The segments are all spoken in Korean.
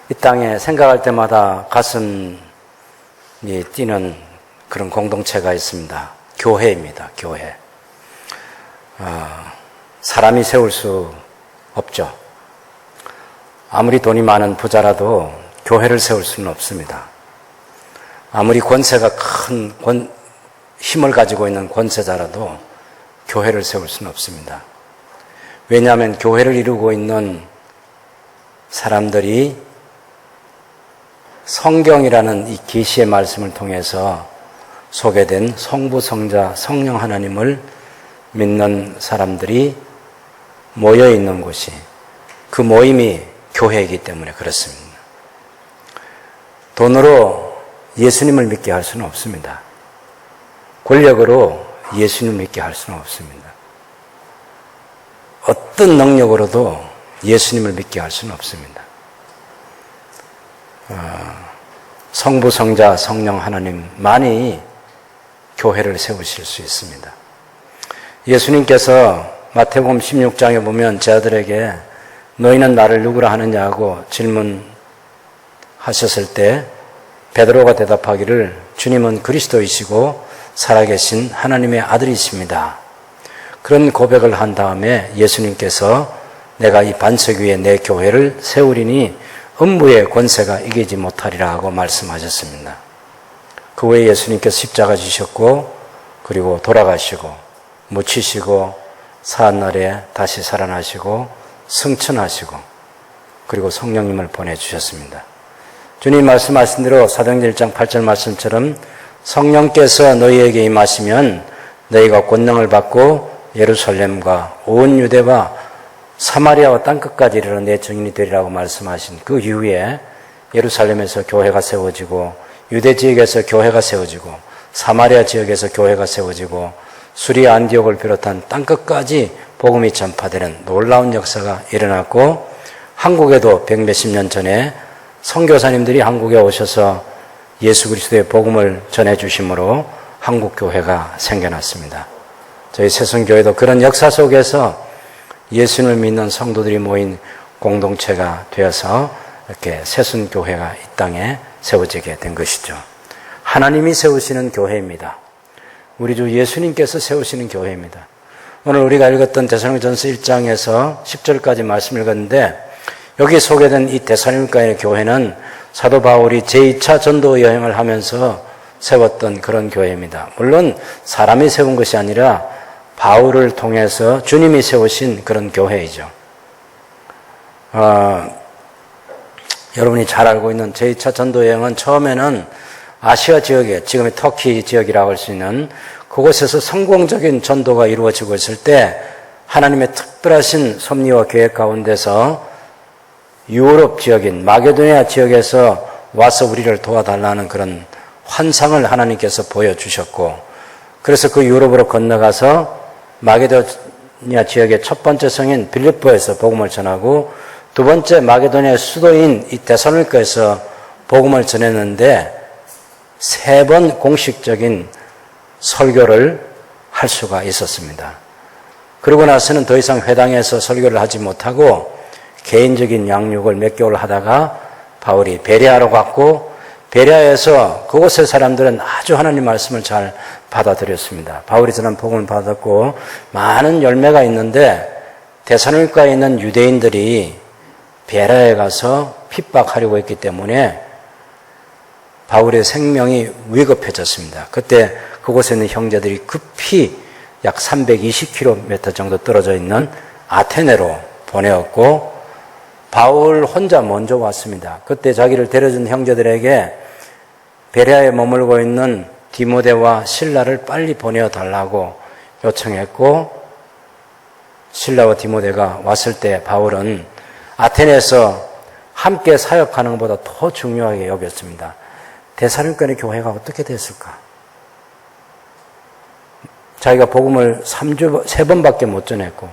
이 땅에 생각할 때마다 가슴이 뛰는 그런 공동체가 있습니다. 교회입니다. 교회. 사람이 세울 수 없죠. 아무리 돈이 많은 부자라도 교회를 세울 수는 없습니다. 아무리 권세가 큰 힘을 가지고 있는 권세자라도 교회를 세울 수는 없습니다. 왜냐하면 교회를 이루고 있는 사람들이 성경이라는 이 계시의 말씀을 통해서 소개된 성부, 성자, 성령 하나님을 믿는 사람들이 모여 있는 곳이, 그 모임이 교회이기 때문에 그렇습니다. 돈으로 예수님을 믿게 할 수는 없습니다. 권력으로 예수님을 믿게 할 수는 없습니다. 어떤 능력으로도 예수님을 믿게 할 수는 없습니다. 성부, 성자, 성령 하나님만이 교회를 세우실 수 있습니다. 예수님께서 마태복음 16장에 보면 제 아들에게 너희는 나를 누구라 하느냐고 질문하셨을 때 베드로가 대답하기를 주님은 그리스도이시고 살아계신 하나님의 아들이십니다. 그런 고백을 한 다음에 예수님께서 내가 이 반석 위에 내 교회를 세우리니 음부의 권세가 이기지 못하리라 하고 말씀하셨습니다. 그 후에 예수님께서 십자가 지셨고 그리고 돌아가시고 묻히시고 사한날에 다시 살아나시고 승천하시고 그리고 성령님을 보내주셨습니다. 주님 말씀하신 대로 사도행전 1장 8절 말씀처럼 성령께서 너희에게 임하시면 너희가 권능을 받고 예루살렘과 온 유대와 사마리아와 땅끝까지 이르러 내 증인이 되리라고 말씀하신 그 이후에 예루살렘에서 교회가 세워지고 유대 지역에서 교회가 세워지고 사마리아 지역에서 교회가 세워지고 수리아 안디옥을 비롯한 땅끝까지 복음이 전파되는 놀라운 역사가 일어났고 한국에도 백몇십 년 전에 선교사님들이 한국에 오셔서 예수 그리스도의 복음을 전해주심으로 한국교회가 생겨났습니다. 저희 새순교회도 그런 역사 속에서 예수님을 믿는 성도들이 모인 공동체가 되어서 이렇게 새순교회가 이 땅에 세워지게 된 것이죠. 하나님이 세우시는 교회입니다. 우리 주 예수님께서 세우시는 교회입니다. 오늘 우리가 읽었던 데살로니가전서 1장에서 10절까지 말씀을 읽었는데 여기 소개된 이 데살로니가의 교회는 사도 바울이 제2차 전도 여행을 하면서 세웠던 그런 교회입니다. 물론 사람이 세운 것이 아니라 바울을 통해서 주님이 세우신 그런 교회이죠. 여러분이 잘 알고 있는 제2차 전도 여행은 처음에는 아시아 지역에, 지금의 터키 지역이라고 할 수 있는 그곳에서 성공적인 전도가 이루어지고 있을 때 하나님의 특별하신 섭리와 계획 가운데서 유럽 지역인 마게도니아 지역에서 와서 우리를 도와달라는 그런 환상을 하나님께서 보여주셨고 그래서 그 유럽으로 건너가서 마게도니아 지역의 첫 번째 성인 빌립보에서 복음을 전하고 두 번째 마게도니아 수도인 이 데살로니가에서 복음을 전했는데 세 번 공식적인 설교를 할 수가 있었습니다. 그러고 나서는 더 이상 회당에서 설교를 하지 못하고 개인적인 양육을 몇 개월 하다가 바울이 베레아로 갔고 베레아에서 그곳의 사람들은 아주 하나님 말씀을 잘 받아들였습니다. 바울이 전한 복음을 받았고 많은 열매가 있는데 데살로니가에 있는 유대인들이 베레아에 가서 핍박하려고 했기 때문에 바울의 생명이 위급해졌습니다. 그때 그곳에 있는 형제들이 급히 약 320km 정도 떨어져 있는 아테네로 보내었고 바울 혼자 먼저 왔습니다. 그때 자기를 데려준 형제들에게 베레아에 머물고 있는 디모데와 실라를 빨리 보내어달라고 요청했고 실라와 디모데가 왔을 때 바울은 아테네에서 함께 사역하는 것보다 더 중요하게 여겼습니다. 데살로니가의 교회가 어떻게 됐을까? 자기가 복음을 3번밖에 못 전했고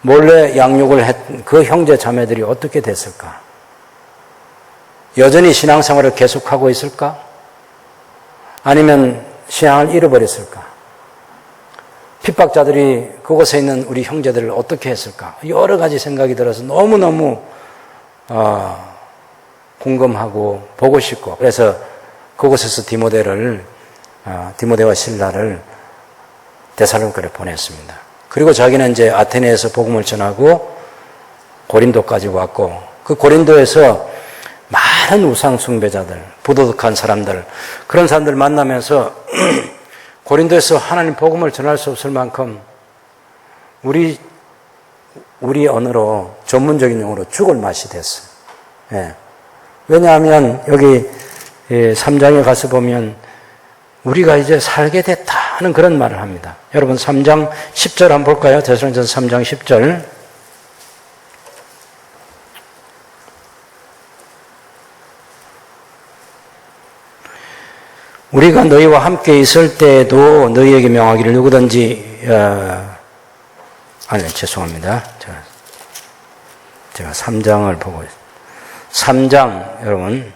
몰래 양육을 했던 그 형제 자매들이 어떻게 됐을까? 여전히 신앙생활을 계속하고 있을까? 아니면 신앙을 잃어버렸을까? 핍박자들이 그곳에 있는 우리 형제들을 어떻게 했을까? 여러 가지 생각이 들어서 너무너무 궁금하고 보고 싶고, 그래서 그곳에서 디모데와 실라를 데살로니가로 보냈습니다. 그리고 자기는 이제 아테네에서 복음을 전하고 고린도까지 왔고, 그 고린도에서 많은 우상 숭배자들, 부도덕한 사람들, 그런 사람들 만나면서 고린도에서 하나님 복음을 전할 수 없을 만큼 우리 언어로, 전문적인 용어로 죽을 맛이 됐어요. 예. 왜냐하면 여기 3장에 가서 보면 우리가 이제 살게 됐다 하는 그런 말을 합니다. 여러분 3장 10절 한번 볼까요? 데살로니가전서 3장 10절. 우리가 너희와 함께 있을 때에도 너희에게 명하기를 누구든지 죄송합니다. 제가 3장을 보고 3장 여러분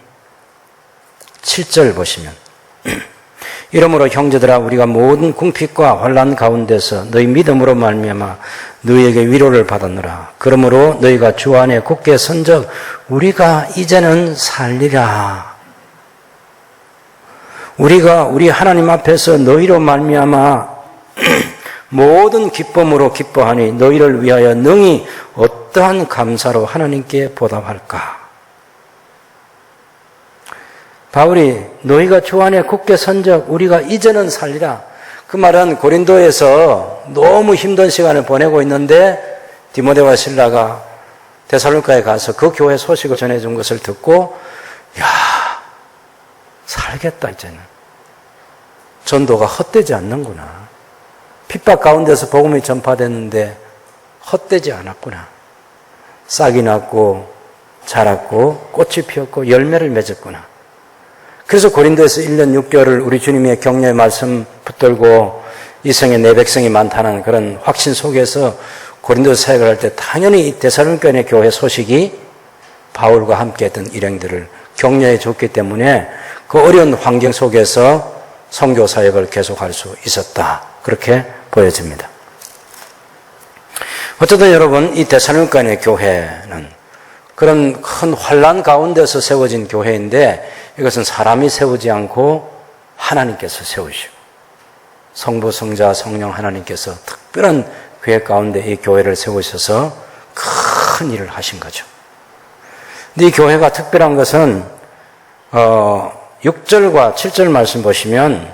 7절 보시면 이러므로 형제들아 우리가 모든 궁핍과 환난 가운데서 너희 믿음으로 말미암아 너희에게 위로를 받았노라. 그러므로 너희가 주 안에 굳게 선적 우리가 이제는 살리라. 우리가 우리 하나님 앞에서 너희로 말미암아 모든 기쁨으로 기뻐하니 너희를 위하여 능히 어떠한 감사로 하나님께 보답할까? 바울이 너희가 주 안에 굳게 선적 우리가 이제는 살리라. 그 말은 고린도에서 너무 힘든 시간을 보내고 있는데 디모데와 실라가 데살로니가에 가서 그 교회 소식을 전해준 것을 듣고 살겠다 이제는. 전도가 헛되지 않는구나. 핍박 가운데서 복음이 전파됐는데 헛되지 않았구나. 싹이 났고 자랐고 꽃이 피었고 열매를 맺었구나. 그래서 고린도에서 1년 6개월을 우리 주님의 격려의 말씀 붙들고 이성의 내 백성이 많다는 그런 확신 속에서 고린도 사역을 할 때 당연히 이 데살로니가 교회 소식이 바울과 함께 했던 일행들을 격려해 줬기 때문에 그 어려운 환경 속에서 선교 사역을 계속할 수 있었다. 그렇게 보여집니다. 어쨌든 여러분 이 데살로니가 교회는 그런 큰 환난 가운데서 세워진 교회인데 이것은 사람이 세우지 않고 하나님께서 세우시고 성부, 성자, 성령 하나님께서 특별한 계획 가운데 이 교회를 세우셔서 큰 일을 하신 거죠. 근데 이 교회가 특별한 것은 6절과 7절 말씀 보시면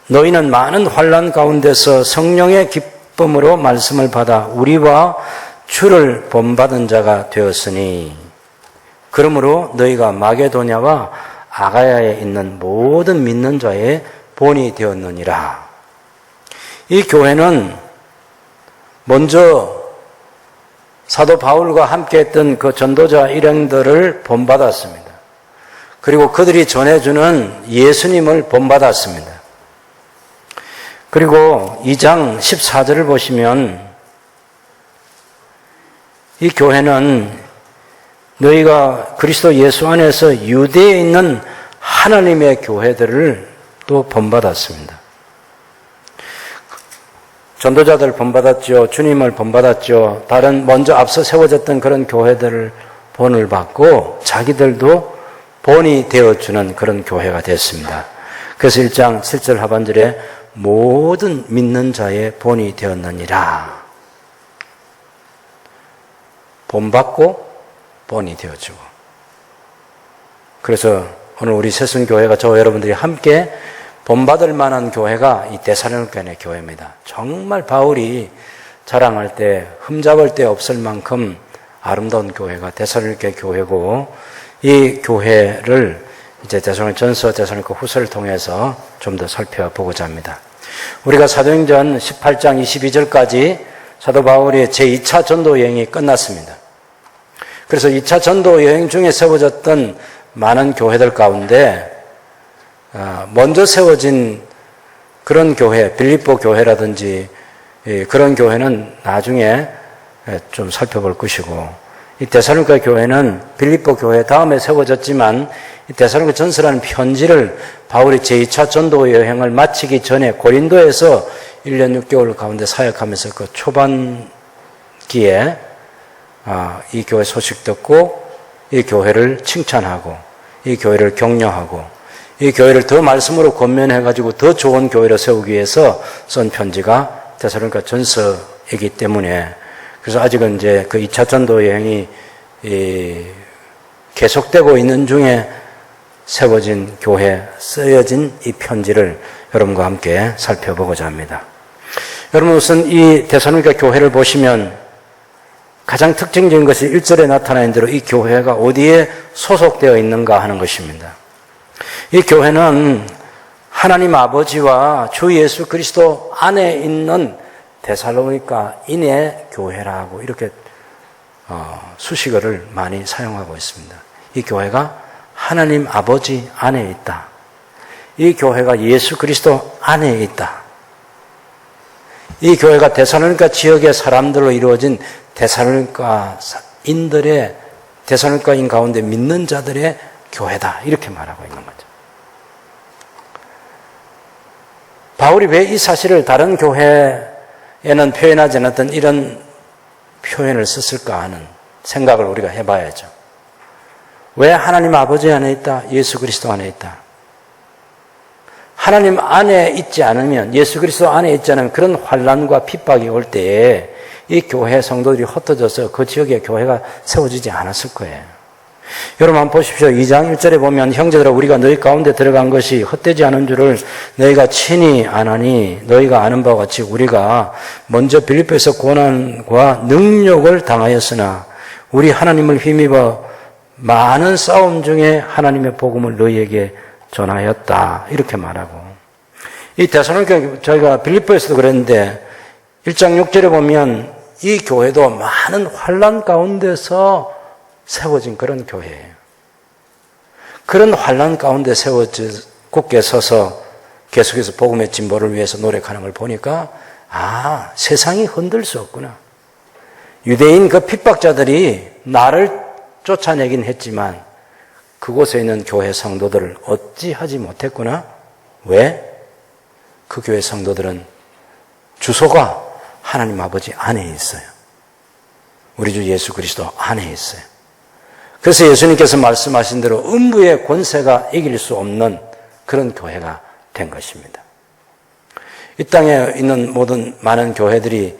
너희는 많은 환난 가운데서 성령의 기쁨으로 말씀을 받아 우리와 주를 본받은 자가 되었으니 그러므로 너희가 마게도냐와 아가야에 있는 모든 믿는 자의 본이 되었느니라. 이 교회는 먼저 사도 바울과 함께했던 그 전도자 일행들을 본받았습니다. 그리고 그들이 전해주는 예수님을 본받았습니다. 그리고 2장 14절을 보시면 이 교회는 너희가 그리스도 예수 안에서 유대에 있는 하나님의 교회들을 또 본받았습니다. 전도자들 본받았죠. 주님을 본받았죠. 다른 먼저 앞서 세워졌던 그런 교회들을 본을 받고 자기들도 본이 되어주는 그런 교회가 됐습니다. 그래서 1장 7절 하반절에 모든 믿는 자의 본이 되었느니라. 본받고 본이 되어주고. 그래서 오늘 우리 새순교회가 저와 여러분들이 함께 본받을 만한 교회가 이 데살로니가 교회입니다. 정말 바울이 자랑할 때 흠잡을 데 없을 만큼 아름다운 교회가 데살로니가 교회고 이 교회를 이제 데살로니가전서, 데살로니가 후서를 통해서 좀 더 살펴보고자 합니다. 우리가 사도행전 18장 22절까지 사도 바울의 제2차 전도 여행이 끝났습니다. 그래서 2차 전도 여행 중에 세워졌던 많은 교회들 가운데 먼저 세워진 그런 교회, 빌립보 교회라든지 그런 교회는 나중에 좀 살펴볼 것이고 이 데살로니가 교회는 빌립보 교회 다음에 세워졌지만 이 데살로니가 전서라는 편지를 바울이 제2차 전도 여행을 마치기 전에 고린도에서 1년 6개월 가운데 사역하면서 그 초반기에 이 교회 소식 듣고 이 교회를 칭찬하고 이 교회를 격려하고 이 교회를 더 말씀으로 권면해가지고 더 좋은 교회를 세우기 위해서 쓴 편지가 데살로니가 전서이기 때문에 그래서 아직은 이제 그 2차 전도 여행이 계속되고 있는 중에 세워진 교회, 쓰여진 이 편지를 여러분과 함께 살펴보고자 합니다. 여러분 우선 이 데살로니가 교회를 보시면 가장 특징적인 것이 1절에 나타나는 대로 이 교회가 어디에 소속되어 있는가 하는 것입니다. 이 교회는 하나님 아버지와 주 예수 그리스도 안에 있는 데살로니가인의 교회라고 이렇게 수식어를 많이 사용하고 있습니다. 이 교회가 하나님 아버지 안에 있다. 이 교회가 예수 그리스도 안에 있다. 이 교회가 데살로니가 지역의 사람들로 이루어진 데살로니가인 가운데 믿는 자들의 교회다. 이렇게 말하고 있는 거죠. 바울이 왜 이 사실을 다른 교회에는 표현하지 않았던 이런 표현을 썼을까 하는 생각을 우리가 해봐야죠. 왜 하나님 아버지 안에 있다? 예수 그리스도 안에 있다. 하나님 안에 있지 않으면, 예수 그리스도 안에 있지 않으면 그런 환난과 핍박이 올 때에 이 교회 성도들이 흩어져서 그 지역에 교회가 세워지지 않았을 거예요. 여러분 한번 보십시오. 2장 1절에 보면 형제들아 우리가 너희 가운데 들어간 것이 헛되지 않은 줄을 너희가 친히 아나니 너희가 아는 바와 같이 우리가 먼저 빌립보에서 고난과 능력을 당하였으나 우리 하나님을 힘입어 많은 싸움 중에 하나님의 복음을 너희에게 전하였다. 이렇게 말하고 이 데살로니가 저희가 빌립보에서도 그랬는데 1장 6절에 보면 이 교회도 많은 환난 가운데서 세워진 그런 교회예요. 그런 환난 가운데 세워져 굳게 서서 계속해서 복음의 진보를 위해서 노력하는 걸 보니까 세상이 흔들 수 없구나. 유대인 그 핍박자들이 나를 쫓아내긴 했지만 그곳에 있는 교회 성도들을 어찌하지 못했구나. 왜? 그 교회 성도들은 주소가 하나님 아버지 안에 있어요. 우리 주 예수 그리스도 안에 있어요. 그래서 예수님께서 말씀하신 대로 음부의 권세가 이길 수 없는 그런 교회가 된 것입니다. 이 땅에 있는 모든 많은 교회들이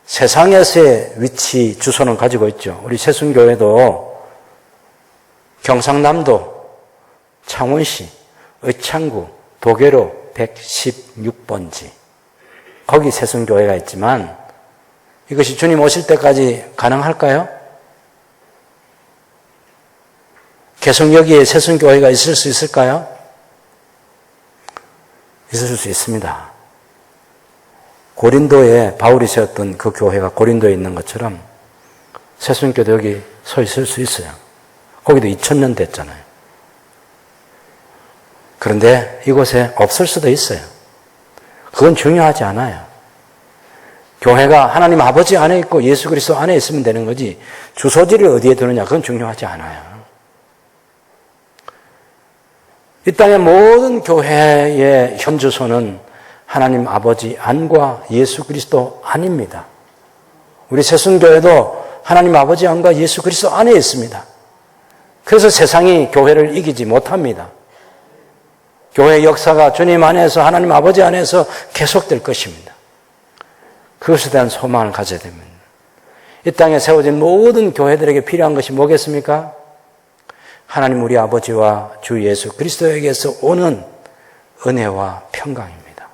세상에서의 위치, 주소는 가지고 있죠. 우리 새순교회도 경상남도, 창원시, 의창구, 도계로 116번지 거기 새순교회가 있지만 이것이 주님 오실 때까지 가능할까요? 계속 여기에 새순교회가 있을 수 있을까요? 있을 수 있습니다. 고린도에 바울이 세웠던 그 교회가 고린도에 있는 것처럼 새순교도 여기 서 있을 수 있어요. 거기도 2000년 됐잖아요. 그런데 이곳에 없을 수도 있어요. 그건 중요하지 않아요. 교회가 하나님 아버지 안에 있고 예수 그리스도 안에 있으면 되는 거지 주소지를 어디에 두느냐 그건 중요하지 않아요. 이 땅의 모든 교회의 현주소는 하나님 아버지 안과 예수 그리스도 안입니다. 우리 새순교회도 하나님 아버지 안과 예수 그리스도 안에 있습니다. 그래서 세상이 교회를 이기지 못합니다. 교회의 역사가 주님 안에서 하나님 아버지 안에서 계속될 것입니다. 그것에 대한 소망을 가져야 됩니다. 이 땅에 세워진 모든 교회들에게 필요한 것이 뭐겠습니까? 하나님 우리 아버지와 주 예수 그리스도에게서 오는 은혜와 평강입니다.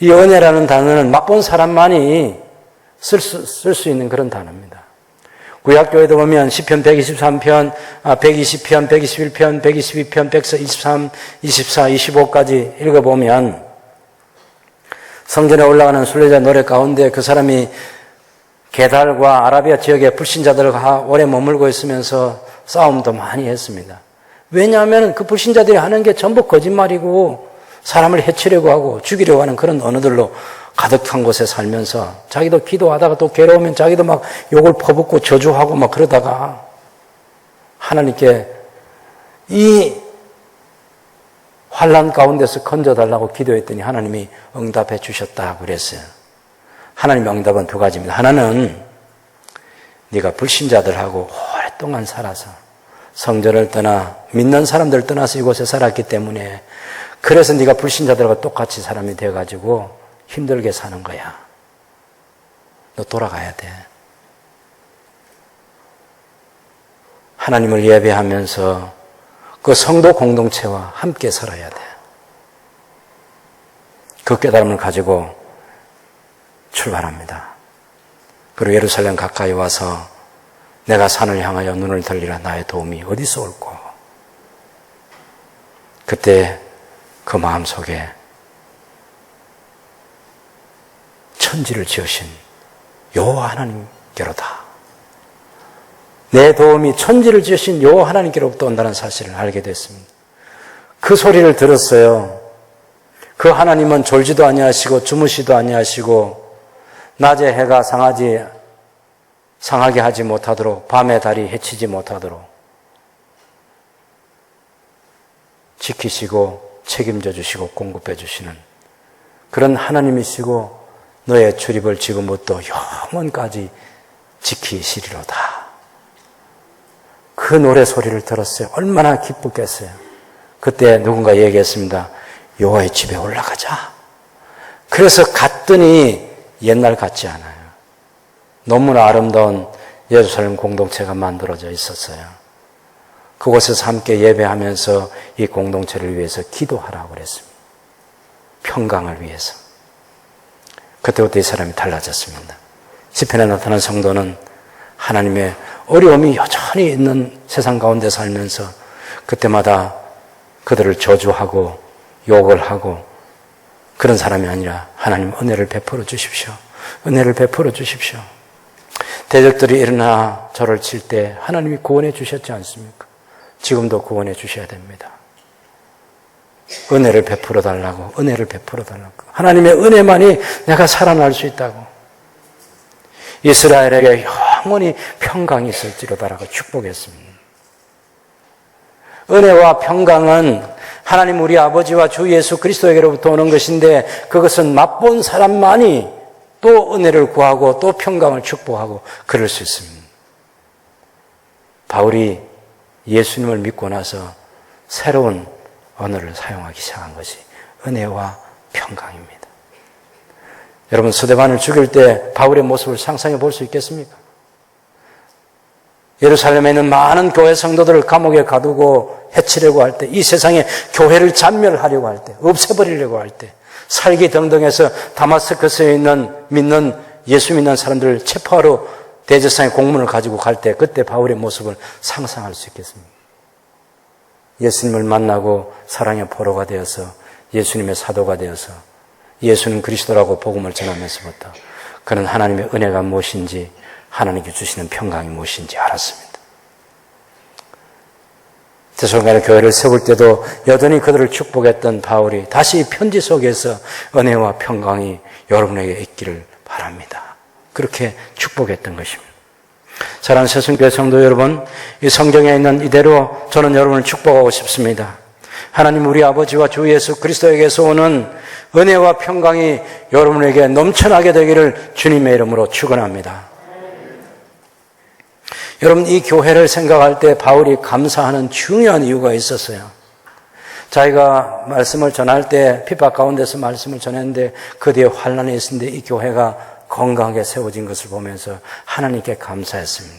이 은혜라는 단어는 맛본 사람만이 쓸 수 있는 그런 단어입니다. 구약교회도 보면 시편 123편, 120편, 121편, 122편, 123, 24, 25까지 읽어보면 성전에 올라가는 순례자 노래 가운데 그 사람이 게달과 아라비아 지역의 불신자들과 오래 머물고 있으면서 싸움도 많이 했습니다. 왜냐하면 그 불신자들이 하는 게 전부 거짓말이고 사람을 해치려고 하고 죽이려고 하는 그런 언어들로 가득한 곳에 살면서 자기도 기도하다가 또 괴로우면 자기도 막 욕을 퍼붓고 저주하고 막 그러다가 하나님께 이 환난 가운데서 건져달라고 기도했더니 하나님이 응답해 주셨다 그랬어요. 하나님의 응답은 두 가지입니다. 하나는 네가 불신자들하고 오랫동안 살아서 성전을 떠나 믿는 사람들 떠나서 이곳에 살았기 때문에 그래서 네가 불신자들과 똑같이 사람이 돼가지고 힘들게 사는 거야. 너 돌아가야 돼. 하나님을 예배하면서 그 성도 공동체와 함께 살아야 돼. 그 깨달음을 가지고 출발합니다. 그리고 예루살렘 가까이 와서 내가 산을 향하여 눈을 들리라. 나의 도움이 어디서 올꼬. 그때 그 마음속에 천지를 지으신 여호와 하나님께로다. 내 도움이 천지를 지으신 여호와 하나님께로부터 온다는 사실을 알게 됐습니다. 그 소리를 들었어요. 그 하나님은 졸지도 아니하시고 주무시도 아니하시고 낮에 해가 상하게 하지 못하도록 밤에 달이 해치지 못하도록 지키시고 책임져 주시고 공급해 주시는 그런 하나님이시고 너의 출입을 지금부터 영원까지 지키시리로다. 그 노래 소리를 들었어요. 얼마나 기쁘겠어요. 그때 누군가 얘기했습니다. 여호와의 집에 올라가자. 그래서 갔더니 옛날 같지 않아요. 너무나 아름다운 예루살렘 공동체가 만들어져 있었어요. 그곳에서 함께 예배하면서 이 공동체를 위해서 기도하라고 그랬습니다. 평강을 위해서. 그때부터 이 사람이 달라졌습니다. 시편에 나타난 성도는 하나님의 어려움이 여전히 있는 세상 가운데 살면서 그때마다 그들을 저주하고 욕을 하고 그런 사람이 아니라 하나님 은혜를 베풀어 주십시오. 은혜를 베풀어 주십시오. 대적들이 일어나 저를 칠 때 하나님이 구원해 주셨지 않습니까? 지금도 구원해 주셔야 됩니다. 은혜를 베풀어 달라고, 은혜를 베풀어 달라고. 하나님의 은혜만이 내가 살아날 수 있다고. 이스라엘에게 영원히 평강이 있을지로다라고 축복했습니다. 은혜와 평강은 하나님 우리 아버지와 주 예수 그리스도에게로부터 오는 것인데 그것은 맛본 사람만이 또 은혜를 구하고 또 평강을 축복하고 그럴 수 있습니다. 바울이 예수님을 믿고 나서 새로운 언어를 사용하기 시작한 것이 은혜와 평강입니다. 여러분 스데반을 죽일 때 바울의 모습을 상상해 볼 수 있겠습니까? 예루살렘에 있는 많은 교회 성도들을 감옥에 가두고 해치려고 할 때, 이 세상에 교회를 잔멸하려고 할 때, 없애버리려고 할 때, 살기 등등해서 다마스커스에 있는 믿는 예수 믿는 사람들을 체포하러 대제사장의 공문을 가지고 갈 때 그때 바울의 모습을 상상할 수 있겠습니다. 예수님을 만나고 사랑의 포로가 되어서 예수님의 사도가 되어서 예수는 그리스도라고 복음을 전하면서부터 그는 하나님의 은혜가 무엇인지 하나님께 주시는 평강이 무엇인지 알았습니다. 데살로니가 교회를 세울 때도 여전히 그들을 축복했던 바울이 다시 이 편지 속에서 은혜와 평강이 여러분에게 있기를 바랍니다. 그렇게 축복했던 것입니다. 사랑하는 새순교회 성도 여러분, 이 성경에 있는 이대로 저는 여러분을 축복하고 싶습니다. 하나님 우리 아버지와 주 예수 그리스도에게서 오는 은혜와 평강이 여러분에게 넘쳐나게 되기를 주님의 이름으로 축원합니다. 여러분 이 교회를 생각할 때 바울이 감사하는 중요한 이유가 있었어요. 자기가 말씀을 전할 때 핍박 가운데서 말씀을 전했는데 그 뒤에 환난이 있었는데 이 교회가 건강하게 세워진 것을 보면서 하나님께 감사했습니다.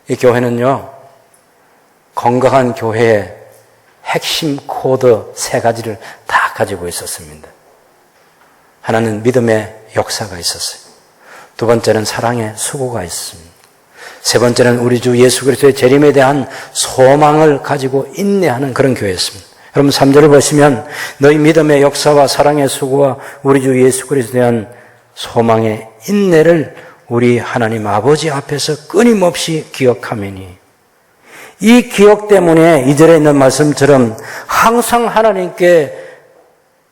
이 교회는요, 건강한 교회의 핵심 코드 3가지를 다 가지고 있었습니다. 하나는 믿음의 역사가 있었어요. 2번째는 사랑의 수고가 있습니다. 3번째는 우리 주 예수 그리스도의 재림에 대한 소망을 가지고 인내하는 그런 교회였습니다. 여러분 3절을 보시면 너희 믿음의 역사와 사랑의 수고와 우리 주 예수 그리스도에 대한 소망의 인내를 우리 하나님 아버지 앞에서 끊임없이 기억하매니 이 기억 때문에 2절에 있는 말씀처럼 항상 하나님께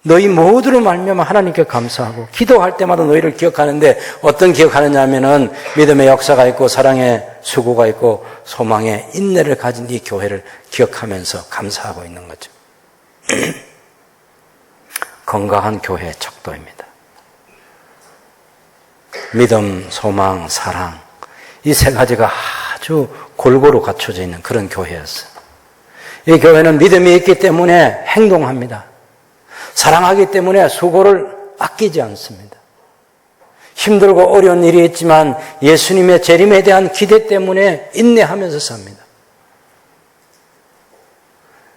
너희 모두로 말미암아 하나님께 감사하고 기도할 때마다 너희를 기억하는데 어떤 기억하느냐 하면은 믿음의 역사가 있고 사랑의 수고가 있고 소망의 인내를 가진 이 교회를 기억하면서 감사하고 있는 거죠. 건강한 교회의 척도입니다. 믿음, 소망, 사랑 이 3가지가 아주 골고루 갖춰져 있는 그런 교회였어요. 이 교회는 믿음이 있기 때문에 행동합니다. 사랑하기 때문에 수고를 아끼지 않습니다. 힘들고 어려운 일이 있지만 예수님의 재림에 대한 기대 때문에 인내하면서 삽니다.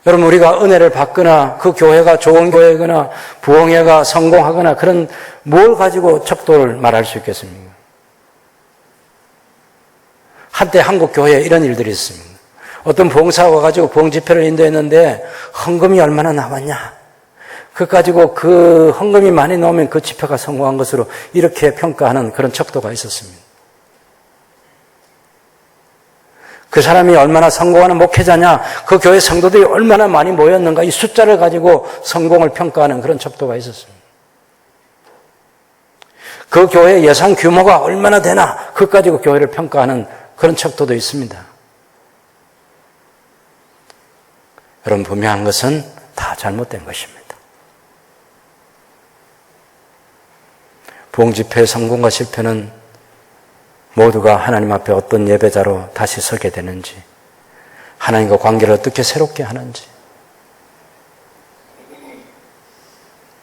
여러분, 우리가 은혜를 받거나 그 교회가 좋은 교회거나 부흥회가 성공하거나 그런 뭘 가지고 척도를 말할 수 있겠습니까? 한때 한국 교회에 이런 일들이 있습니다. 어떤 부흥사가 와가지고 부흥 집회를 인도했는데 헌금이 얼마나 남았냐? 그 가지고 그 헌금이 많이 나오면 그 집회가 성공한 것으로 이렇게 평가하는 그런 척도가 있었습니다. 그 사람이 얼마나 성공하는 목회자냐, 그 교회 성도들이 얼마나 많이 모였는가, 이 숫자를 가지고 성공을 평가하는 그런 척도가 있었습니다. 그 교회 예산 규모가 얼마나 되나, 그것 가지고 교회를 평가하는 그런 척도도 있습니다. 여러분, 분명한 것은 다 잘못된 것입니다. 부흥 집회의 성공과 실패는 모두가 하나님 앞에 어떤 예배자로 다시 서게 되는지, 하나님과 관계를 어떻게 새롭게 하는지,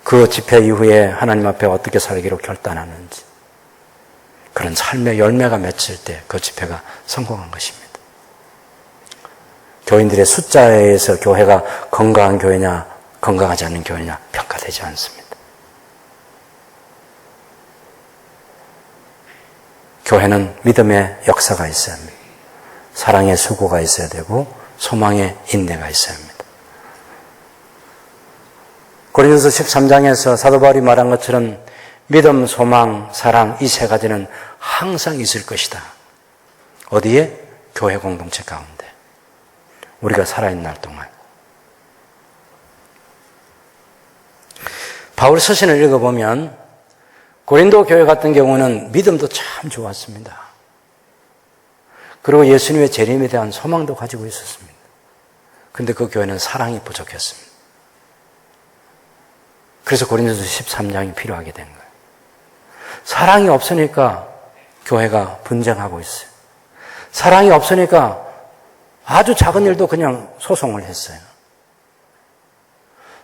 그 집회 이후에 하나님 앞에 어떻게 살기로 결단하는지, 그런 삶의 열매가 맺힐 때 그 집회가 성공한 것입니다. 교인들의 숫자에 의해서 교회가 건강한 교회냐 건강하지 않은 교회냐 평가되지 않습니다. 교회는 믿음의 역사가 있어야 합니다. 사랑의 수고가 있어야 되고 소망의 인내가 있어야 합니다. 고린도서 13장에서 사도 바울이 말한 것처럼 믿음, 소망, 사랑 이 세 가지는 항상 있을 것이다. 어디에? 교회 공동체 가운데. 우리가 살아있는 날 동안. 바울 서신을 읽어보면 고린도 교회 같은 경우는 믿음도 참 좋았습니다. 그리고 예수님의 재림에 대한 소망도 가지고 있었습니다. 그런데 그 교회는 사랑이 부족했습니다. 그래서 고린도서 13장이 필요하게 된 거예요. 사랑이 없으니까 교회가 분쟁하고 있어요. 사랑이 없으니까 아주 작은 일도 그냥 소송을 했어요.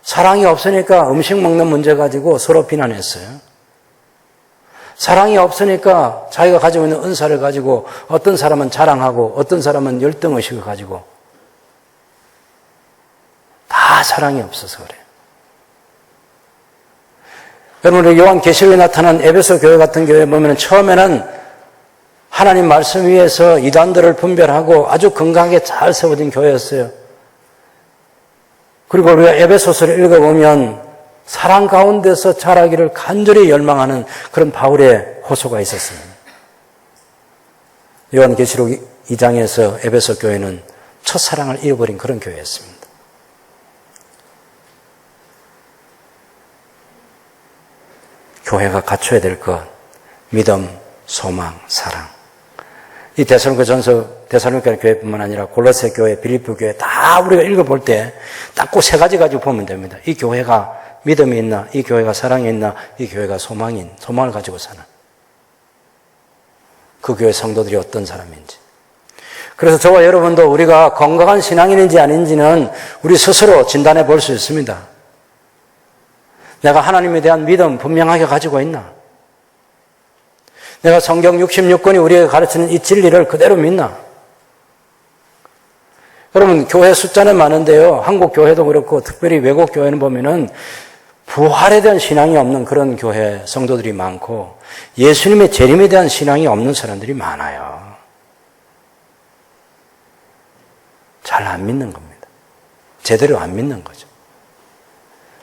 사랑이 없으니까 음식 먹는 문제 가지고 서로 비난했어요. 사랑이 없으니까 자기가 가지고 있는 은사를 가지고 어떤 사람은 자랑하고 어떤 사람은 열등의식을 가지고 다 사랑이 없어서 그래요. 여러분, 요한계시록에 나타난 에베소 교회 같은 교회 보면 처음에는 하나님 말씀 위에서 이단들을 분별하고 아주 건강하게 잘 세워진 교회였어요. 그리고 우리가 에베소서를 읽어보면 사랑 가운데서 자라기를 간절히 열망하는 그런 바울의 호소가 있었습니다. 요한계시록 2장에서 에베소 교회는 첫사랑을 잃어버린 그런 교회였습니다. 교회가 갖춰야 될 것, 믿음, 소망, 사랑. 이 데살로니가 교회뿐만 아니라 골로새 교회, 빌립보 교회 다 우리가 읽어볼 때 딱 그 세 가지 가지고 보면 됩니다. 이 교회가 믿음이 있나, 이 교회가 사랑이 있나, 이 교회가 소망을 가지고 사나. 그 교회 성도들이 어떤 사람인지. 그래서 저와 여러분도 우리가 건강한 신앙인인지 아닌지는 우리 스스로 진단해 볼 수 있습니다. 내가 하나님에 대한 믿음 분명하게 가지고 있나? 내가 성경 66권이 우리에게 가르치는 이 진리를 그대로 믿나? 여러분, 교회 숫자는 많은데요. 한국 교회도 그렇고 특별히 외국 교회는 보면은 부활에 대한 신앙이 없는 그런 교회 성도들이 많고 예수님의 재림에 대한 신앙이 없는 사람들이 많아요. 잘 안 믿는 겁니다. 제대로 안 믿는 거죠.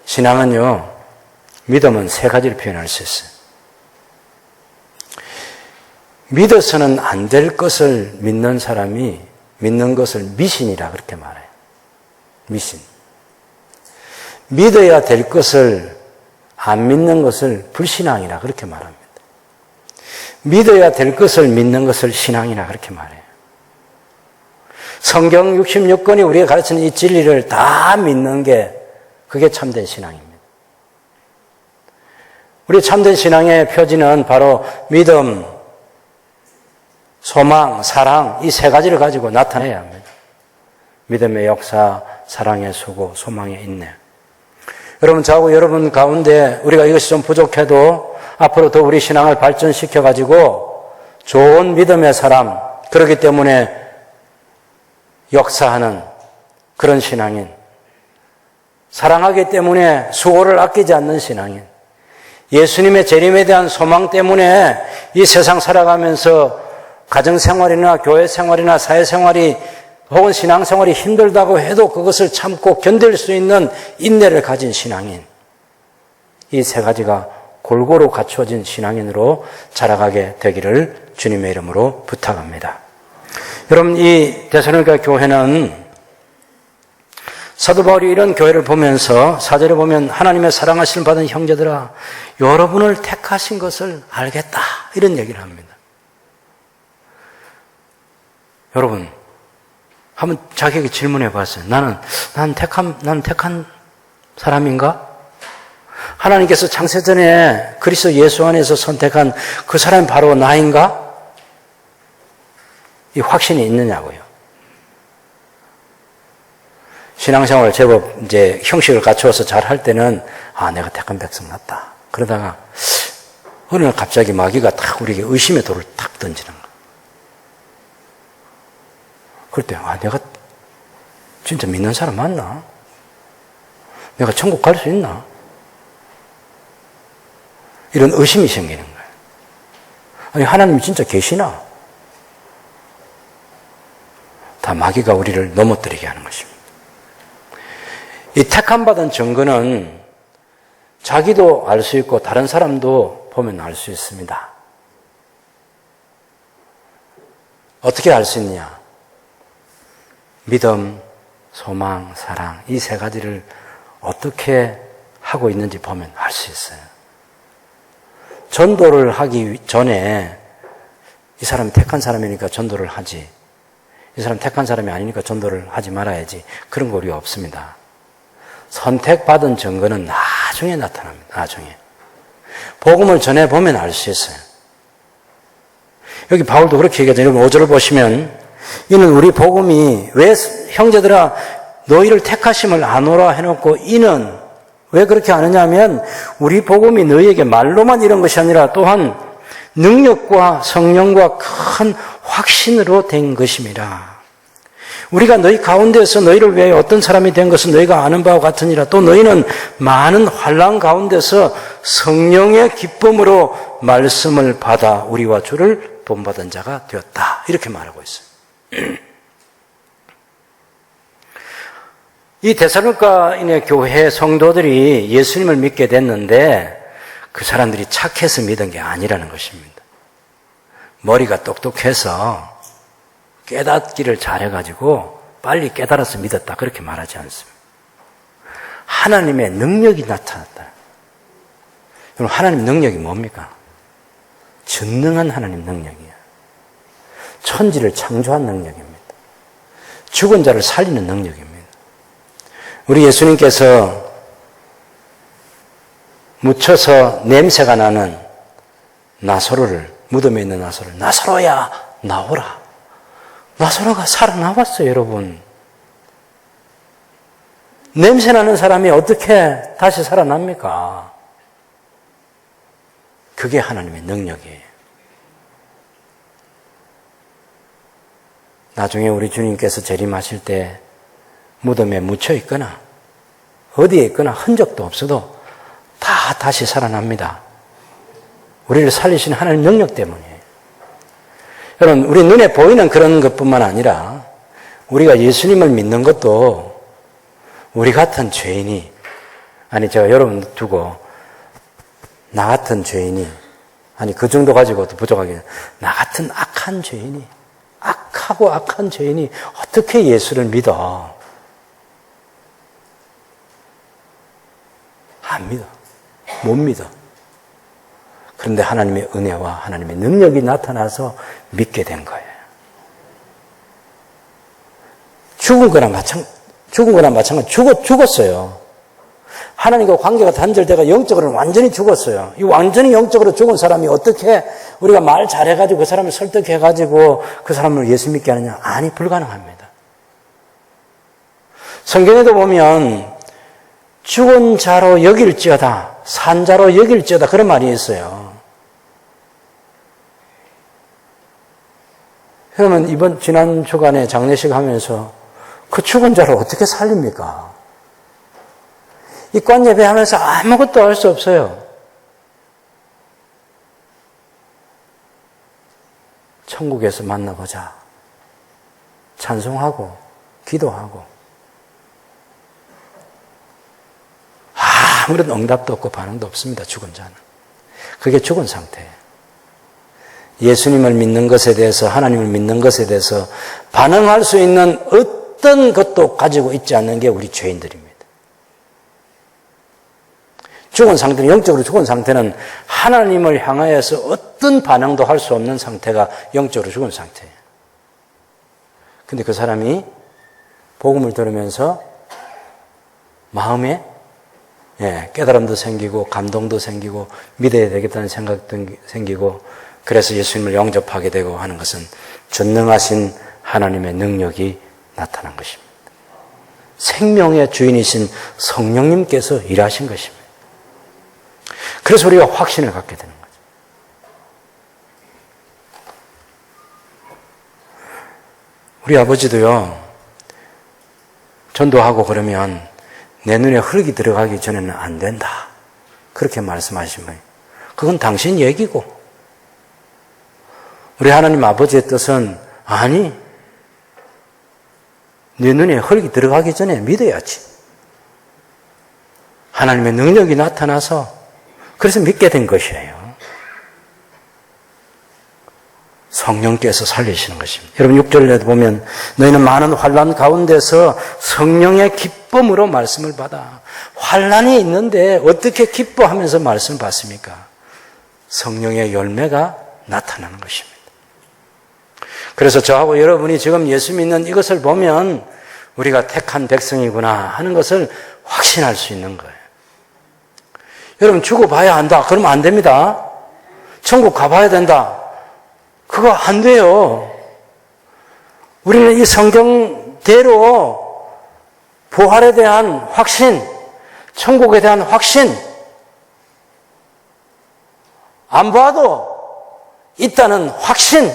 신앙은요, 믿음은 세 가지를 표현할 수 있어요. 믿어서는 안 될 것을 믿는 사람이 믿는 것을 미신이라 그렇게 말해요. 미신. 믿어야 될 것을 안 믿는 것을 불신앙이라 그렇게 말합니다. 믿어야 될 것을 믿는 것을 신앙이라 그렇게 말해요. 성경 66권이 우리가 가르치는 이 진리를 다 믿는 게 그게 참된 신앙입니다. 우리 참된 신앙의 표지는 바로 믿음, 소망, 사랑 이 세 가지를 가지고 나타내야 합니다. 믿음의 역사, 사랑의 수고, 소망의 인내. 여러분, 저하고 여러분 가운데 우리가 이것이 좀 부족해도 앞으로 더 우리 신앙을 발전시켜가지고 좋은 믿음의 사람, 그렇기 때문에 역사하는 그런 신앙인, 사랑하기 때문에 수고를 아끼지 않는 신앙인, 예수님의 재림에 대한 소망 때문에 이 세상 살아가면서 가정생활이나 교회생활이나 사회생활이 혹은 신앙생활이 힘들다고 해도 그것을 참고 견딜 수 있는 인내를 가진 신앙인, 이 세 가지가 골고루 갖추어진 신앙인으로 자라가게 되기를 주님의 이름으로 부탁합니다. 여러분, 이 데살로니가 교회는 사도 바울이 이런 교회를 보면서 4절에 보면 하나님의 사랑하심을 받은 형제들아 여러분을 택하신 것을 알겠다 이런 얘기를 합니다. 여러분, 한번 자기에게 질문해 봤어요. 나는 택한 사람인가? 하나님께서 창세전에 그리스도 예수 안에서 선택한 그 사람이 바로 나인가? 이 확신이 있느냐고요. 신앙생활을 제법 이제 형식을 갖추어서 잘 할 때는 내가 택한 백성 맞다. 그러다가 어느 날 갑자기 마귀가 탁 우리에게 의심의 돌을 탁 던지는 거야. 그럴 때 내가 진짜 믿는 사람 맞나? 내가 천국 갈 수 있나? 이런 의심이 생기는 거예요. 아니, 하나님이 진짜 계시나? 다 마귀가 우리를 넘어뜨리게 하는 것입니다. 이 택함받은 증거는 자기도 알 수 있고 다른 사람도 보면 알 수 있습니다. 어떻게 알 수 있느냐? 믿음, 소망, 사랑 이 세 가지를 어떻게 하고 있는지 보면 알 수 있어요. 전도를 하기 전에 이 사람이 택한 사람이니까 전도를 하지, 이 사람 택한 사람이 아니니까 전도를 하지 말아야지, 그런 거 우리가 없습니다. 선택받은 증거는 나중에 나타납니다. 나중에. 복음을 전해보면 알 수 있어요. 여기 바울도 그렇게 얘기하죠. 여러분 5절을 보시면 이는 우리 복음이 왜 형제들아 너희를 택하심을 아노라 해놓고 이는 왜 그렇게 하느냐 하면 우리 복음이 너희에게 말로만 이런 것이 아니라 또한 능력과 성령과 큰 확신으로 된 것임이라. 우리가 너희 가운데서 너희를 위하여 어떤 사람이 된 것은 너희가 아는 바와 같으니라. 또 너희는 많은 환난 가운데서 성령의 기쁨으로 말씀을 받아 우리와 주를 본받은 자가 되었다. 이렇게 말하고 있어요. 이 데살로니가인의 교회 성도들이 예수님을 믿게 됐는데 그 사람들이 착해서 믿은 게 아니라는 것입니다. 머리가 똑똑해서 깨닫기를 잘해가지고 빨리 깨달아서 믿었다 그렇게 말하지 않습니다. 하나님의 능력이 나타났다. 그럼 하나님 능력이 뭡니까? 전능한 하나님 능력이에요. 천지를 창조한 능력입니다. 죽은 자를 살리는 능력입니다. 우리 예수님께서 묻혀서 냄새가 나는 나사로를, 무덤에 있는 나사로를 나사로야 나오라. 나사로가 살아나왔어요, 여러분. 냄새나는 사람이 어떻게 다시 살아납니까? 그게 하나님의 능력이에요. 나중에 우리 주님께서 재림하실 때 무덤에 묻혀 있거나 어디에 있거나 흔적도 없어도 다 다시 살아납니다. 우리를 살리신 하나님 능력 때문이에요. 여러분, 우리 눈에 보이는 그런 것뿐만 아니라 우리가 예수님을 믿는 것도 우리 같은 죄인이, 아니 제가 여러분 두고 나 같은 죄인이, 아니 그 정도 가지고도 부족하게, 나 같은 악한 죄인이, 악하고 악한 죄인이 어떻게 예수를 믿어? 안 믿어. 못 믿어. 그런데 하나님의 은혜와 하나님의 능력이 나타나서 믿게 된 거예요. 죽은 거나 마찬가지, 죽었어요. 하나님과 관계가 단절돼가 영적으로는 완전히 죽었어요. 이 완전히 영적으로 죽은 사람이 어떻게 우리가 말 잘해가지고 그 사람을 설득해가지고 그 사람을 예수 믿게 하느냐? 아니, 불가능합니다. 성경에도 보면 죽은 자로 여길지어다, 산 자로 여길지어다 그런 말이 있어요. 그러면 이번 지난 주간에 장례식 하면서 그 죽은 자를 어떻게 살립니까? 입관 예배하면서 아무것도 할 수 없어요. 천국에서 만나보자. 찬송하고 기도하고 아무런 응답도 없고 반응도 없습니다. 죽은 자는. 그게 죽은 상태예요. 예수님을 믿는 것에 대해서, 하나님을 믿는 것에 대해서 반응할 수 있는 어떤 것도 가지고 있지 않는 게 우리 죄인들입니다. 죽은 상태는, 영적으로 죽은 상태는 하나님을 향하여서 어떤 반응도 할 수 없는 상태가 영적으로 죽은 상태예요. 근데 그 사람이 복음을 들으면서 마음에 깨달음도 생기고 감동도 생기고 믿어야 되겠다는 생각도 생기고 그래서 예수님을 영접하게 되고 하는 것은 전능하신 하나님의 능력이 나타난 것입니다. 생명의 주인이신 성령님께서 일하신 것입니다. 그래서 우리가 확신을 갖게 되는 거죠. 우리 아버지도요, 전도하고 그러면 내 눈에 흙이 들어가기 전에는 안 된다. 그렇게 말씀하시면 그건 당신 얘기고, 우리 하나님 아버지의 뜻은 아니, 내 눈에 흙이 들어가기 전에 믿어야지. 하나님의 능력이 나타나서 그래서 믿게 된 것이에요. 성령께서 살리시는 것입니다. 여러분 6절에도 보면 너희는 많은 환난 가운데서 성령의 기쁨으로 말씀을 받아. 환난이 있는데 어떻게 기뻐하면서 말씀을 받습니까? 성령의 열매가 나타나는 것입니다. 그래서 저하고 여러분이 지금 예수 믿는 이것을 보면 우리가 택한 백성이구나 하는 것을 확신할 수 있는 거예요. 여러분 죽어봐야 한다. 그러면 안 됩니다. 천국 가봐야 된다. 그거 안 돼요. 우리는 이 성경대로 부활에 대한 확신, 천국에 대한 확신, 안 봐도 있다는 확신,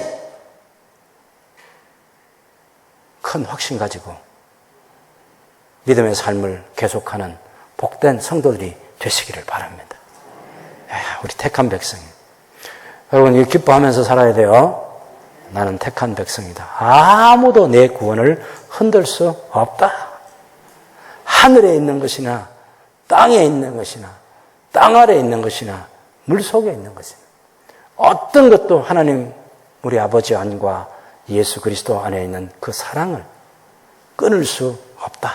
큰 확신 가지고 믿음의 삶을 계속하는 복된 성도들이 되시기를 바랍니다. 우리 택한 백성. 여러분, 이 기뻐하면서 살아야 돼요. 나는 택한 백성이다. 아무도 내 구원을 흔들 수 없다. 하늘에 있는 것이나 땅에 있는 것이나 땅 아래에 있는 것이나 물 속에 있는 것이나 어떤 것도 하나님 우리 아버지 안과 예수 그리스도 안에 있는 그 사랑을 끊을 수 없다.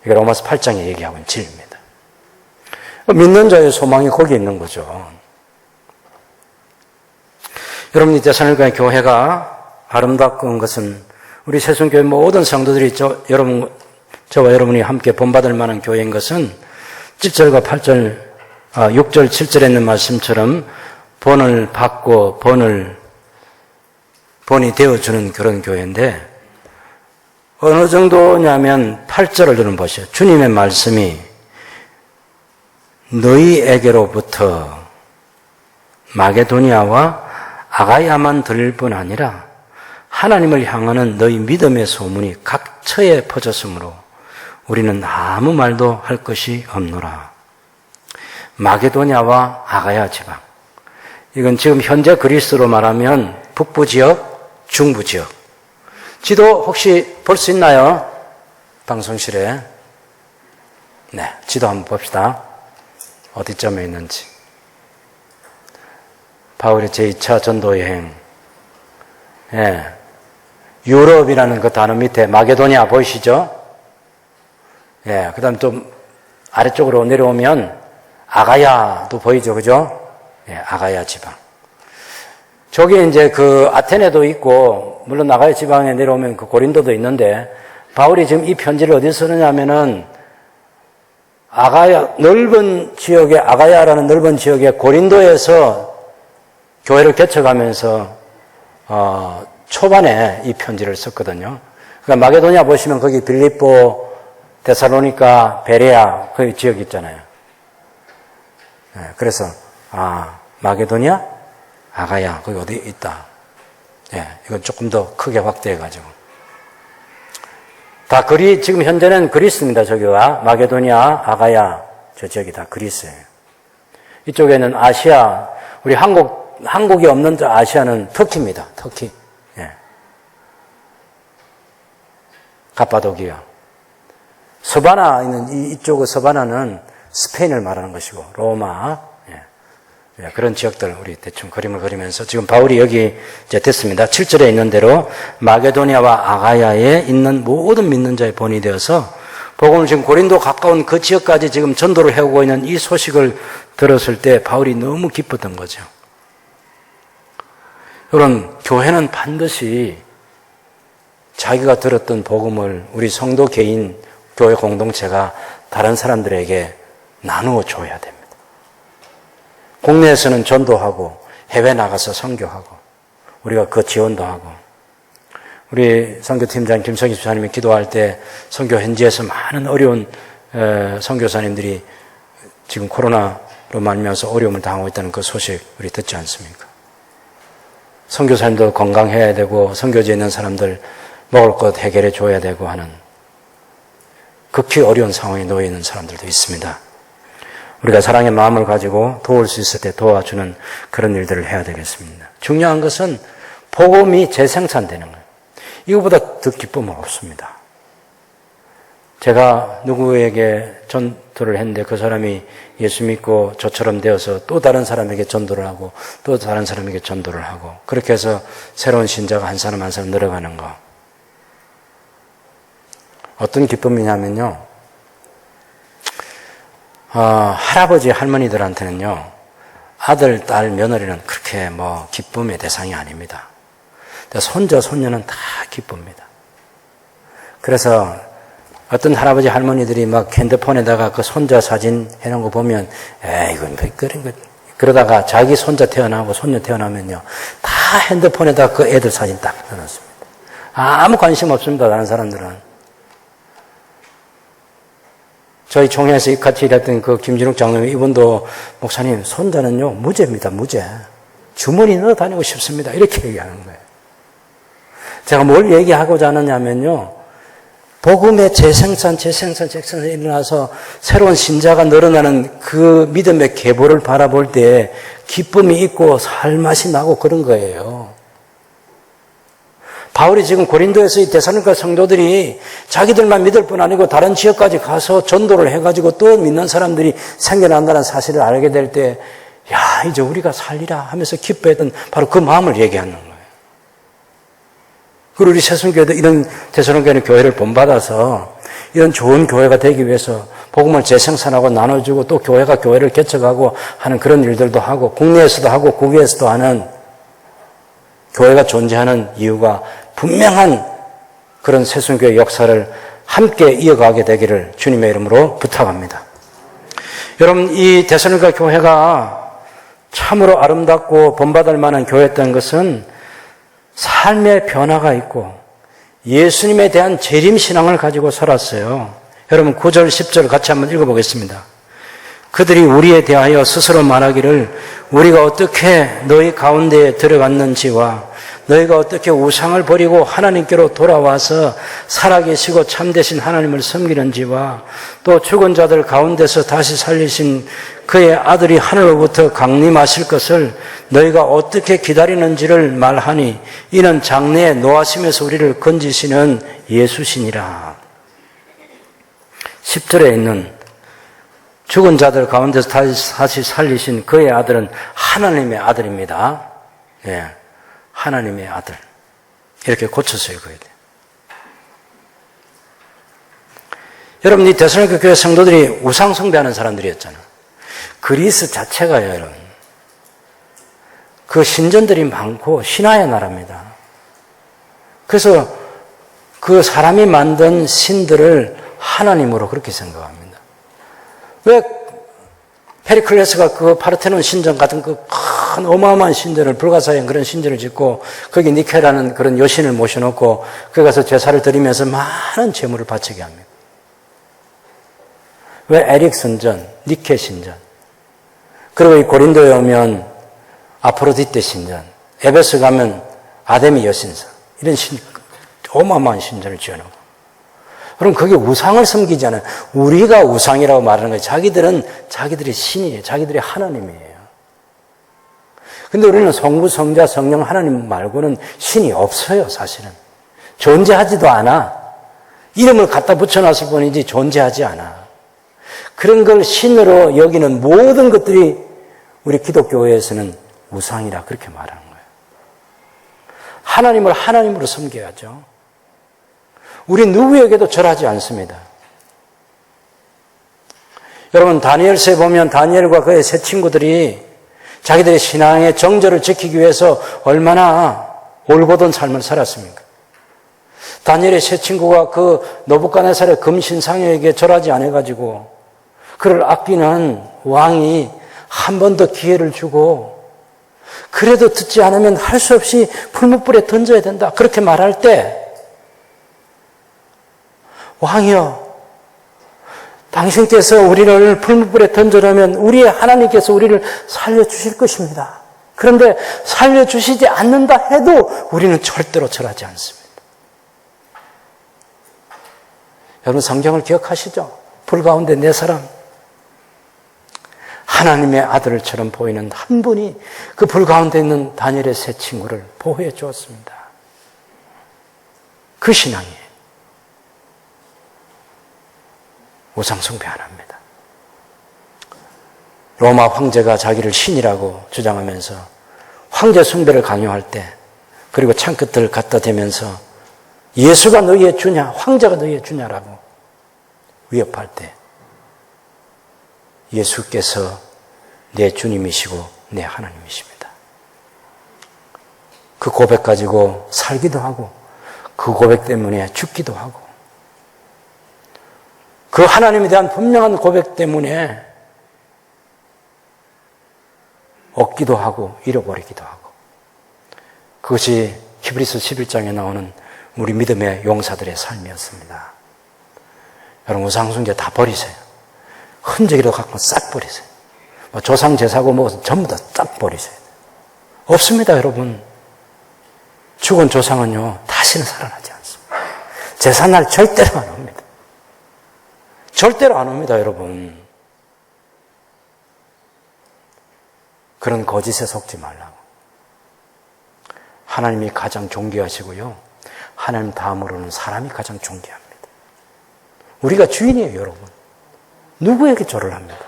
이게 로마서 8장에 얘기하고 있는 진리입니다. 믿는 자의 소망이 거기에 있는 거죠. 여러분이 데살로니가 교회가 아름답고 것은 우리 새순교회 모든 성도들이 저와 여러분이 함께 본받을 만한 교회인 것은 7절과 8절, 6절, 7절에 있는 말씀처럼 본을 받고 본이 되어주는 그런 교회인데 어느 정도냐면 8절을 좀 보시죠. 주님의 말씀이 너희에게로부터 마게도니아와 아가야만 들릴 뿐 아니라 하나님을 향하는 너희 믿음의 소문이 각처에 퍼졌으므로 우리는 아무 말도 할 것이 없노라. 마게도냐와 아가야 지방. 이건 지금 현재 그리스로 말하면 북부 지역, 중부 지역. 지도 혹시 볼 수 있나요? 방송실에. 네, 지도 한번 봅시다. 어디쯤에 있는지. 바울의 제2차 전도여행. 예. 유럽이라는 그 단어 밑에 마게도니아 보이시죠? 예. 그 다음 좀 아래쪽으로 내려오면 아가야도 보이죠. 그죠? 예. 아가야 지방. 저기 이제 그 아테네도 있고, 물론 아가야 지방에 내려오면 그 고린도도 있는데, 바울이 지금 이 편지를 어디서 쓰느냐면은 넓은 지역의 아가야라는 넓은 지역의 고린도에서 교회를 개척하면서 초반에 이 편지를 썼거든요. 그러니까 마게도냐 보시면 거기 빌립보, 데살로니가, 베레아 그 지역 있잖아요. 그래서 마게도냐, 아가야 거기 어디 있다. 이건 조금 더 크게 확대해가지고 다 지금 현재는 그리스입니다. 저기가 마게도냐, 아가야 저 지역이 다 그리스예요. 이쪽에는 아시아, 우리 한국이 없는 아시아는 터키입니다. 터키. 가파도기아. 서바나 있는 이쪽의 서바나는 스페인을 말하는 것이고 로마. 그런 지역들 우리 대충 그림을 그리면서 지금 바울이 여기 이제 됐습니다. 7절에 있는 대로 마게도니아와 아가야에 있는 모든 믿는 자의 본이 되어서 복음을 지금 고린도 가까운 그 지역까지 지금 전도를 해오고 있는 이 소식을 들었을 때 바울이 너무 기뻤던 거죠. 여러분, 교회는 반드시 자기가 들었던 복음을 우리 성도 개인, 교회 공동체가 다른 사람들에게 나누어 줘야 됩니다. 국내에서는 전도하고 해외 나가서 선교하고 우리가 그 지원도 하고 우리 선교팀장 김석희 집사님이 기도할 때 선교 현지에서 많은 어려운 선교사님들이 지금 코로나로 말미암아서 어려움을 당하고 있다는 그 소식 우리 듣지 않습니까? 선교사님도 건강해야 되고 선교지에 있는 사람들 먹을 것 해결해 줘야 되고 하는 극히 어려운 상황에 놓여 있는 사람들도 있습니다. 우리가 사랑의 마음을 가지고 도울 수 있을 때 도와주는 그런 일들을 해야 되겠습니다. 중요한 것은 복음이 재생산되는 거예요. 이거보다 더 기쁨은 없습니다. 제가 누구에게 전도를 했는데 그 사람이 예수 믿고 저처럼 되어서 또 다른 사람에게 전도를 하고 또 다른 사람에게 전도를 하고 그렇게 해서 새로운 신자가 한 사람 한 사람 늘어가는 거. 어떤 기쁨이냐면요. 할아버지 할머니들한테는요. 아들, 딸, 며느리는 그렇게 기쁨의 대상이 아닙니다. 손자, 손녀는 다 기쁩니다. 그래서 어떤 할아버지 할머니들이 막 핸드폰에다가 그 손자 사진 해놓은 거 보면 이건 그러다가 자기 손자 태어나고 손녀 태어나면요. 다 핸드폰에다가 그 애들 사진 딱 넣어놓습니다. 아무 관심 없습니다. 다른 사람들은. 저희 총회에서 같이 일했던 그 김진욱 장로님, 이분도 목사님, 손자는요, 무죄입니다, 무죄. 주머니 넣어 다니고 싶습니다. 이렇게 얘기하는 거예요. 제가 뭘 얘기하고자 하느냐면요, 복음의 재생산이 일어나서 새로운 신자가 늘어나는 그 믿음의 계보를 바라볼 때 기쁨이 있고 살맛이 나고 그런 거예요. 바울이 지금 고린도에서 이 데살로니가 성도들이 자기들만 믿을 뿐 아니고 다른 지역까지 가서 전도를 해가지고 또 믿는 사람들이 생겨난다는 사실을 알게 될 때, 이제 우리가 살리라 하면서 기뻐했던 바로 그 마음을 얘기하는 거예요. 그리고 우리 새순교회도 이런 데살로니가 교회를 본받아서 이런 좋은 교회가 되기 위해서 복음을 재생산하고 나눠주고 또 교회가 교회를 개척하고 하는 그런 일들도 하고 국내에서도 하고 국외에서도 하는 교회가 존재하는 이유가 분명한 그런 새순교의 역사를 함께 이어가게 되기를 주님의 이름으로 부탁합니다. 여러분, 이 데살로니가 교회가 참으로 아름답고 본받을 만한 교회였던 것은 삶의 변화가 있고 예수님에 대한 재림신앙을 가지고 살았어요. 여러분 9절 10절 같이 한번 읽어보겠습니다. 그들이 우리에 대하여 스스로 말하기를 우리가 어떻게 너희 가운데에 들어갔는지와 너희가 어떻게 우상을 버리고 하나님께로 돌아와서 살아계시고 참되신 하나님을 섬기는지와 또 죽은 자들 가운데서 다시 살리신 그의 아들이 하늘로부터 강림하실 것을 너희가 어떻게 기다리는지를 말하니 이는 장래에 노하심에서 우리를 건지시는 예수시니라. 10절에 있는 죽은 자들 가운데서 다시 살리신 그의 아들은 하나님의 아들입니다. 하나님의 아들. 이렇게 고쳐서 읽어야 돼요. 여러분, 이 데살로니가 교회 성도들이 우상 숭배하는 사람들이었잖아요. 그리스 자체가요, 여러분. 그 신전들이 많고 신화의 나라입니다. 그래서 그 사람이 만든 신들을 하나님으로 그렇게 생각합니다. 왜 페리클레스가 그 파르테논 신전 같은 그 큰 어마어마한 신전을, 불가사의한 그런 신전을 짓고 거기 니케라는 그런 여신을 모셔놓고 거기 가서 제사를 드리면서 많은 재물을 바치게 합니다. 왜 에릭 선전, 니케 신전, 그리고 이 고린도에 오면 아프로디테 신전, 에베소 가면 아데미 여신상, 이런 어마어마한 신전을 지어놓고. 그럼 그게 우상을 섬기지 않아요. 우리가 우상이라고 말하는 거예요. 자기들은 자기들의 신이에요. 자기들의 하나님이에요. 근데 우리는 성부, 성자, 성령 하나님 말고는 신이 없어요, 사실은. 존재하지도 않아. 이름을 갖다 붙여놨을 뿐이지 존재하지 않아. 그런 걸 신으로 여기는 모든 것들이 우리 기독교에서는 우상이라 그렇게 말하는 거예요. 하나님을 하나님으로 섬겨야죠. 우리 누구에게도 절하지 않습니다. 여러분, 다니엘서에 보면 다니엘과 그의 세 친구들이 자기들의 신앙의 정절을 지키기 위해서 얼마나 올곧은 삶을 살았습니까? 다니엘의 세 친구가 그 느부갓네살의 금신상에게 절하지 않아가지고 그를 아끼는 왕이 한 번 더 기회를 주고 그래도 듣지 않으면 할 수 없이 풀무불에 던져야 된다. 그렇게 말할 때 왕이여, 당신께서 우리를 풀무불에 던져놓으면 우리의 하나님께서 우리를 살려주실 것입니다. 그런데 살려주시지 않는다 해도 우리는 절대로 절하지 않습니다. 여러분, 성경을 기억하시죠? 불 가운데 네 사람, 하나님의 아들처럼 보이는 한 분이 그 불 가운데 있는 다니엘의 세 친구를 보호해 주었습니다. 그 신앙이에요. 우상 숭배 안 합니다. 로마 황제가 자기를 신이라고 주장하면서 황제 숭배를 강요할 때, 그리고 창끝을 갖다 대면서 예수가 너희의 주냐, 황제가 너희의 주냐라고 위협할 때 예수께서 내 주님이시고 내 하나님이십니다. 그 고백 가지고 살기도 하고 그 고백 때문에 죽기도 하고 그 하나님에 대한 분명한 고백 때문에 얻기도 하고 잃어버리기도 하고, 그것이 히브리서 11장에 나오는 우리 믿음의 용사들의 삶이었습니다. 여러분, 우상숭배 다 버리세요. 흔적이라도 갖고 싹 버리세요. 조상 제사고 뭐 전부 다 싹 버리세요. 없습니다, 여러분. 죽은 조상은요 다시는 살아나지 않습니다. 제사날 절대로 안 옵니다. 절대로 안 옵니다, 여러분. 그런 거짓에 속지 말라고. 하나님이 가장 존귀하시고요, 하나님 다음으로는 사람이 가장 존귀합니다. 우리가 주인이에요, 여러분. 누구에게 절을 합니까?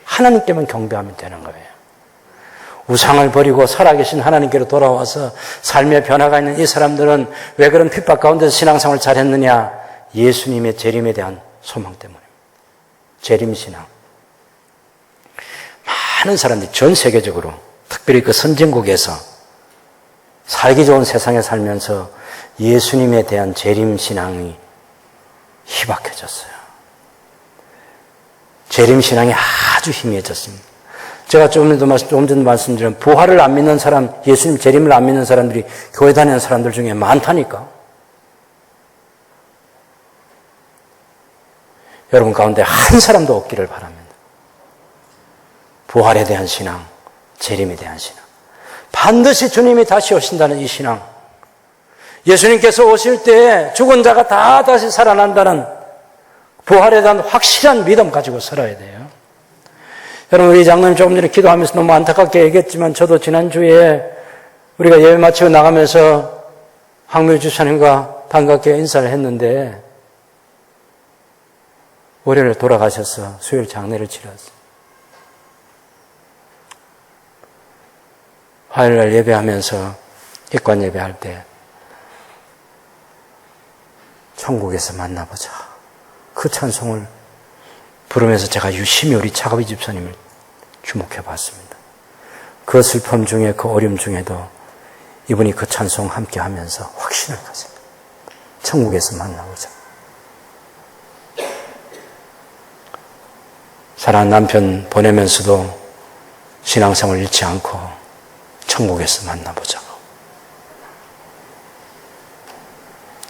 하나님께만 경배하면 되는 거예요. 우상을 버리고 살아계신 하나님께로 돌아와서 삶의 변화가 있는 이 사람들은 왜 그런 핍박 가운데서 신앙생활을 잘했느냐? 예수님의 재림에 대한 소망 때문입니다. 재림신앙. 많은 사람들이 전 세계적으로, 특별히 그 선진국에서 살기 좋은 세상에 살면서 예수님에 대한 재림신앙이 희박해졌어요. 재림신앙이 아주 희미해졌습니다. 제가 조금 전에 말씀드린 부활을 안 믿는 사람, 예수님 재림을 안 믿는 사람들이 교회 다니는 사람들 중에 많다니까. 여러분 가운데 한 사람도 없기를 바랍니다. 부활에 대한 신앙, 재림에 대한 신앙, 반드시 주님이 다시 오신다는 이 신앙, 예수님께서 오실 때 죽은 자가 다 다시 살아난다는 부활에 대한 확실한 믿음 가지고 살아야 돼요. 여러분, 우리 장로님 조금 전에 기도하면서 너무 안타깝게 얘기했지만, 저도 지난주에 우리가 예배 마치고 나가면서 황묘 주사님과 반갑게 인사를 했는데 월요일에 돌아가셔서 수요일 장례를 치렀어요. 화요일날 예배하면서 입관 예배할 때 천국에서 만나보자, 그 찬송을 부르면서 제가 유심히 우리 차가비 집사님을 주목해 봤습니다. 그 슬픔 중에, 그 어려움 중에도 이분이 그 찬송 함께 하면서 확신을 가집니다. 천국에서 만나보자. 사랑하는 남편 보내면서도 신앙생활 잃지 않고 천국에서 만나보자고.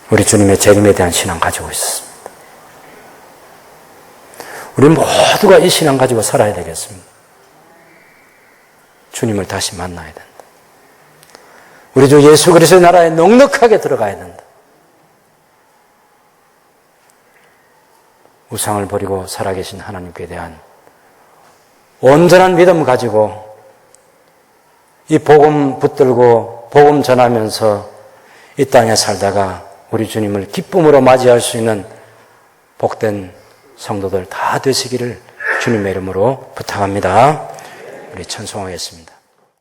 우리 주님의 재림에 대한 신앙 가지고 있습니다. 우리 모두가 이 신앙 가지고 살아야 되겠습니다. 주님을 다시 만나야 된다. 우리 주 예수 그리스도의 나라에 넉넉하게 들어가야 된다. 우상을 버리고 살아계신 하나님께 대한 온전한 믿음 가지고 이 복음 붙들고 복음 전하면서 이 땅에 살다가 우리 주님을 기쁨으로 맞이할 수 있는 복된 성도들 다 되시기를 주님의 이름으로 부탁합니다. 우리 찬송하겠습니다.